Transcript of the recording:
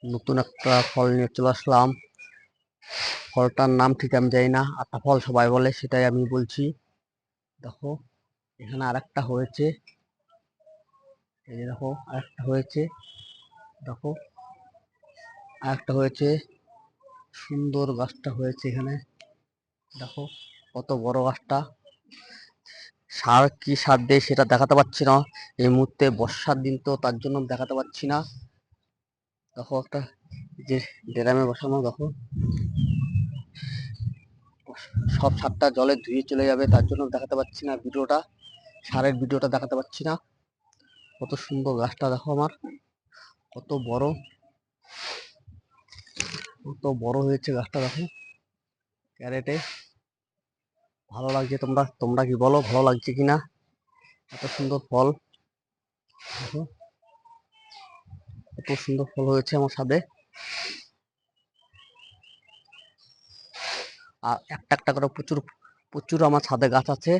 নতুন একটা ফল নিয়ে চলে আসলাম। ফলটার নাম ঠিক আমি জানি না, আতা ফল সবাই বলে, সেটাই আমি বলছি। দেখো এখানে আরেকটা হয়েছে, এই যে দেখো আরেকটা হয়েছে, দেখো আরেকটা হয়েছে। সুন্দর গাছটা হয়েছে এখানে, দেখো কত বড় গাছটা। সার কি সার দেয় সেটা দেখাতে পাচ্ছি না এই মুহূর্তে, বর্ষার দিন তো তার জন্য দেখাতে পাচ্ছি না। দেখো একটা যে ড্রামে বসানো, দেখো সব সারটা জলে ধুয়ে চলে যাবে, তার জন্য দেখাতে পাচ্ছি না ভিডিওটা, সারের ভিডিওটা দেখাতে পাচ্ছি না। কত সুন্দর গাছটা দেখো আমার, কত বড়, কত বড় হয়েছে গাছটা দেখো ক্যারেটে। ভালো লাগছে, তোমরা তোমরা কি বলো, ভালো লাগছে কিনা? এত সুন্দর ফল দেখো, কত সুন্দর ফল হয়েছে আমার ছাদে। আর একটা একটা করে প্রচুর প্রচুর আমার ছাদে গাছ আছে।